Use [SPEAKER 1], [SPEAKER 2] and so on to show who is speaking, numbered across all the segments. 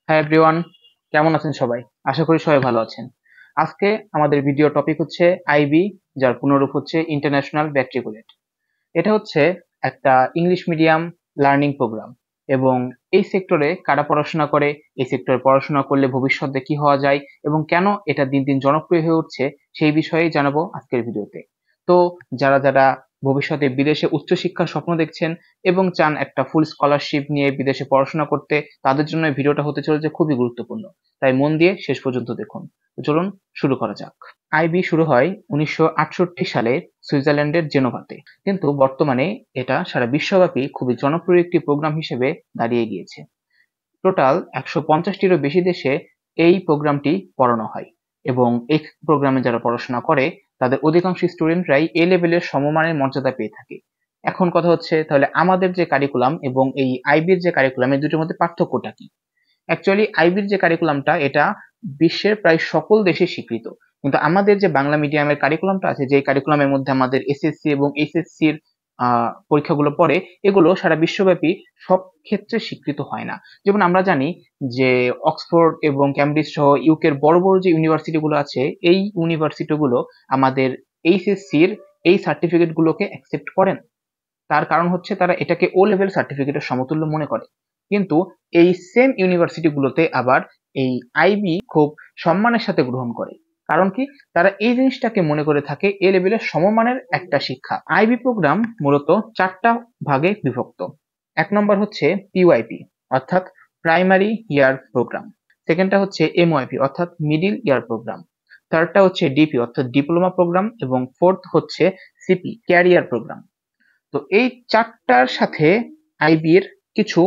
[SPEAKER 1] হ্যাঁ এভরিওয়ান, কেমন আছেন সবাই? আশা করি সবাই ভালো আছেন। আজকে আমাদের ভিডিও টপিক হচ্ছে আইবি, যার পুনরূপ হচ্ছে ইন্টারন্যাশনাল ম্যাট্রিকুলেট। এটা হচ্ছে একটা ইংলিশ মিডিয়াম লার্নিং প্রোগ্রাম এবং এই সেক্টরে কারা পড়াশোনা করে, এই সেক্টরে পড়াশোনা করলে ভবিষ্যতে কি হওয়া যায় এবং কেন এটা দিন দিন জনপ্রিয় হয়ে উঠছে সেই বিষয়েই জানাবো আজকের ভিডিওতে। তো যারা ভবিষ্যতে বিদেশে উচ্চশিক্ষার স্বপ্ন দেখছেন এবং চান একটা ফুল স্কলারশিপ নিয়ে বিদেশে পড়াশোনা করতে, তাদের জন্য এই ভিডিওটা হতে চলেছে খুবই গুরুত্বপূর্ণ। তাই মন দিয়ে শেষ পর্যন্ত দেখুন। তো চলুন শুরু করা যাক। আইবি শুরু হয় 1968 সালে সুইজারল্যান্ডের জেনোভাতে, কিন্তু বর্তমানে এটা সারা বিশ্বব্যাপী খুবই জনপ্রিয় একটি প্রোগ্রাম হিসেবে দাঁড়িয়ে গিয়েছে। টোটাল 150টিরও বেশি দেশে এই প্রোগ্রামটি পড়ানো হয় এবং এই প্রোগ্রামে যারা পড়াশোনা করে তাদের অধিকাংশ স্টুডেন্টরাই এ লেভেলের সমমানের মর্যাদা পেয়ে থাকে। এখন কথা হচ্ছে, তাহলে আমাদের যে কারিকুলাম এবং এই আইবির যে কারিকুলাম, এই দুটোর মধ্যে পার্থক্যটা কি? অ্যাকচুয়ালি আইবির যে কারিকুলামটা এটা বিশ্বের প্রায় সকল দেশে স্বীকৃত, কিন্তু আমাদের যে বাংলা মিডিয়ামের কারিকুলামটা আছে, যে কারিকুলামের মধ্যে আমাদের এসএসসি এবং এইচএসসির পরীক্ষাগুলো পড়ে, এগুলো সারা বিশ্বব্যাপী সব ক্ষেত্রে স্বীকৃত হয় না। যেমন আমরা জানি যে অক্সফোর্ড এবং ক্যামব্রিজ সহ ইউকের বড় বড় যে ইউনিভার্সিটিগুলো আছে, এই ইউনিভার্সিটিগুলো আমাদের এইচএসসির এই সার্টিফিকেটগুলোকে অ্যাকসেপ্ট করেন। তার কারণ হচ্ছে তারা এটাকে ও লেভেল সার্টিফিকেটের সমতুল্য মনে করে। কিন্তু এই সেম ইউনিভার্সিটি গুলোতে আবার এই আইবি খুব সম্মানের সাথে গ্রহণ করে। কারণ কি? তারা এই জিনিসটাকে মনে করে থাকে এ লেভেলের সমমানের একটা শিক্ষা। আইবি প্রোগ্রাম মূলত 4টা ভাগে বিভক্ত। 1 নম্বর হচ্ছে পিওয়াইপি, অর্থাৎ প্রাইমারি ইয়ার প্রোগ্রাম। সেকেন্ডটা হচ্ছে এমওয়াইপি, অর্থাৎ মিডিল ইয়ার প্রোগ্রাম। থার্ডটা হচ্ছে ডিপি, অর্থাৎ ডিপ্লোমা প্রোগ্রাম, এবং ফোর্থ হচ্ছে সিপি, ক্যারিয়ার প্রোগ্রাম। তো এই 4টার সাথে আইবি এর কিছু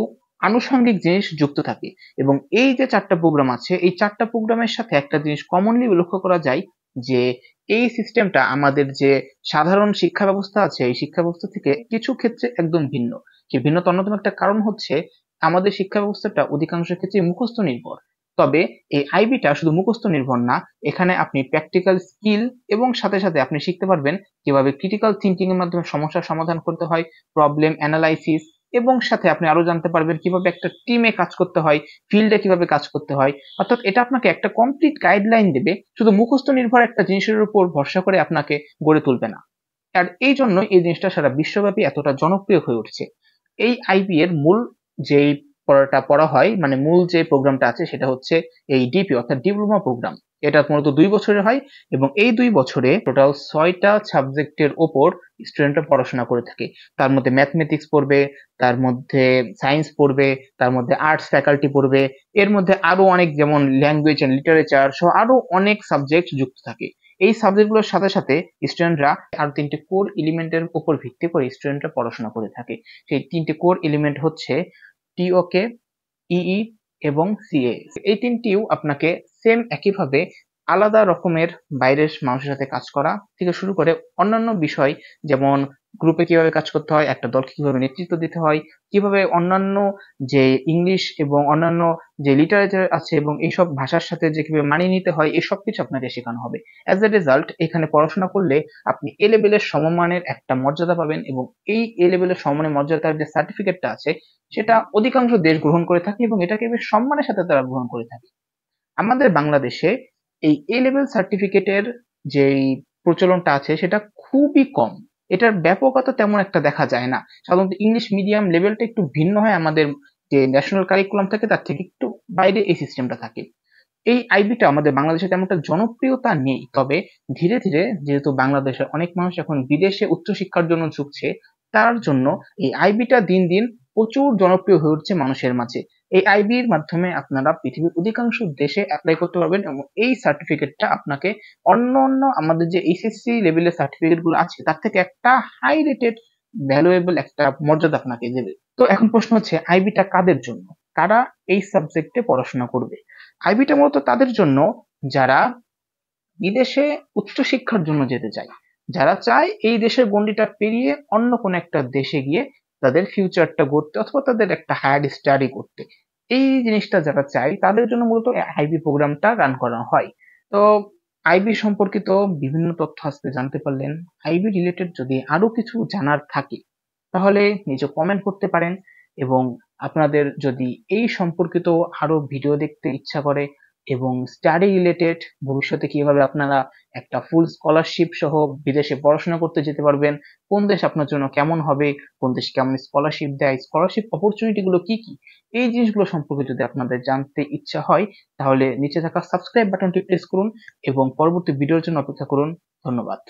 [SPEAKER 1] আনুষঙ্গিক জিনিস যুক্ত থাকে এবং এই যে 4টা প্রোগ্রাম আছে, এই 4টা প্রোগ্রামের সাথে একটা জিনিস কমনলি লক্ষ্য করা যায় যে এই সিস্টেমটা আমাদের যে সাধারণ শিক্ষা ব্যবস্থা আছে, এই শিক্ষা ব্যবস্থা থেকে কিছু ক্ষেত্রে একদম ভিন্ন। সেই ভিন্নতার অন্যতম একটা কারণ হচ্ছে আমাদের শিক্ষা ব্যবস্থাটা অধিকাংশ ক্ষেত্রে মুখস্থ নির্ভর। তবে এই আইবিটা শুধু মুখস্থ নির্ভর না, এখানে আপনি প্র্যাকটিক্যাল স্কিল এবং সাথে সাথে আপনি শিখতে পারবেন কিভাবে ক্রিটিক্যাল থিঙ্কিং এর মাধ্যমে সমস্যার সমাধান করতে হয়, প্রবলেম অ্যানালাইসিস, এবং সাথে আপনি আরো জানতে পারবেন কিভাবে একটা টিমে কাজ করতে হয়, ফিল্ডে কিভাবে কাজ করতে হয়। অর্থাৎ এটা আপনাকে একটা কমপ্লিট গাইডলাইন দেবে, শুধু মুখস্থ নির্ভর একটা জিনিসের উপর ভরসা করে আপনাকে গড়ে তুলবে না। আর এই জন্য এই জিনিসটা সারা বিশ্বব্যাপী এতটা জনপ্রিয় হয়ে উঠছে। এই আইবি এর মূল যেই পড়াটা পড়া হয়, মানে মূল যে প্রোগ্রামটা আছে সেটা হচ্ছে এই ডিপি, অর্থাৎ ডিপ্লোমা প্রোগ্রাম। এটা মূলত 2 বছরের হয় এবং এই 2 বছরে টোটাল 6টা সাবজেক্টের ওপর স্টুডেন্টরা পড়াশোনা করে থাকে। তার মধ্যে ম্যাথমেটিক্স পড়বে, তার মধ্যে সায়েন্স পড়বে, তার মধ্যে আর্টস ফ্যাকাল্টি পড়বে, এর মধ্যে আরো অনেক, যেমন ল্যাঙ্গুয়েজ এন্ড লিটারেচার সহ আরো অনেক সাবজেক্ট যুক্ত থাকে। এই সাবজেক্টগুলোর সাথে সাথে স্টুডেন্টরা আর 3টে কোর এলিমেন্টের উপর ভিত্তি করে স্টুডেন্টরা পড়াশোনা করে থাকে। সেই 3টে কোর এলিমেন্ট হচ্ছে টিওকে, ইই এবং সিএ। এই 3টিও আপনাকে সেম একইভাবে আলাদা রকমের বাইরের মানুষের সাথে কাজ করা থেকে শুরু করে অন্যান্য বিষয়, যেমন গ্রুপে কিভাবে কাজ করতে হয়, একটা দলকে কিভাবে নেতৃত্ব দিতে হয়, কিভাবে অন্যান্য যে ইংলিশ এবং অন্যান্য যে লিটারেচার আছে এবং এইসব ভাষার সাথে যে কিভাবে মানিয়ে নিতে হয়, এই সবকিছু আপনাকে শেখানো হবে। অ্যাজ এ রেজাল্ট এখানে পড়াশোনা করলে আপনি এ লেভেলের সমমানের একটা মর্যাদা পাবেন এবং এই এ লেভেলের সমমানের মর্যাদার যে সার্টিফিকেটটা আছে সেটা অধিকাংশ দেশ গ্রহণ করে থাকে এবং এটাকে বেশ সম্মানের সাথে তারা গ্রহণ করে থাকে। আমাদের বাংলাদেশে এই এ লেভেল সার্টিফিকেটের যেই প্রচলনটা আছে সেটা খুবই কম। এটার ব্যাপকতা তেমন একটা দেখা যায় না। সাধারণত ইংলিশ মিডিয়াম লেভেলটা একটু ভিন্ন হয়, আমাদের যে ন্যাশনাল কারিকুলাম থাকে তার থেকে একটু বাইরে এই সিস্টেমটা থাকে। এই আইবিটা আমাদের বাংলাদেশে তেমন একটা জনপ্রিয়তা নেই, তবে ধীরে ধীরে যেহেতু বাংলাদেশের অনেক মানুষ এখন বিদেশে উচ্চশিক্ষার জন্য ঝুঁকছে, তার জন্য এই আইবিটা দিন দিন প্রচুর জনপ্রিয় হয়ে উঠছে মানুষের মাঝে। এই আইবির মাধ্যমে আপনারা পৃথিবীর অধিকাংশ দেশে অ্যাপ্লাই করতে পারবেন এবং এই সার্টিফিকেটটা আপনাকে অন্য অন্য আমাদের যে এইচএসসি লেভেলের সার্টিফিকেট গুলো আছে তার থেকে একটা হাই রেটেড ভ্যালুয়েবল একটা মর্যাদা আপনাকে দেবে। তো এখন প্রশ্ন হচ্ছে আইবিটা কাদের জন্য, কারা এই সাবজেক্টে পড়াশোনা করবে? আইবিটা মূলত তাদের জন্য যারা বিদেশে উচ্চশিক্ষার জন্য যেতে চায়, যারা চায় এই দেশের গণ্ডিটা পেরিয়ে অন্য কোনো একটা দেশে গিয়ে তাদের ফিউচারটা গড়তে অথবা তাদের একটা হায়ার স্টাডি করতে। এই জিনিসটা যারা চায় তাদের জন্য মূলত আইবি প্রোগ্রামটা রান করা হয়। তো আইবি সম্পর্কিত বিভিন্ন তথ্য আজকে জানতে পারলেন। আইবি রিলেটেড যদি আরো কিছু জানার থাকে তাহলে নিচে কমেন্ট করতে পারেন এবং আপনাদের যদি এই সম্পর্কিত আরো ভিডিও দেখতে ইচ্ছা করে এবং স্টাডি রিলেটেড ভবিষ্যতে কিভাবে আপনারা একটা ফুল স্কলারশিপ সহ বিদেশে পড়াশোনা করতে যেতে পারবেন, কোন দেশ আপনার জন্য কেমন হবে, কোন দেশ কেমন স্কলারশিপ দেয়, স্কলারশিপ অপরচুনিটি গুলো কি কি, এই জিনিসগুলো সম্পর্কে যদি আপনাদের জানতে ইচ্ছা হয় তাহলে নিচে থাকা সাবস্ক্রাইব বাটনটি প্রেস করুন এবং পরবর্তী ভিডিওর জন্য অপেক্ষা করুন। ধন্যবাদ।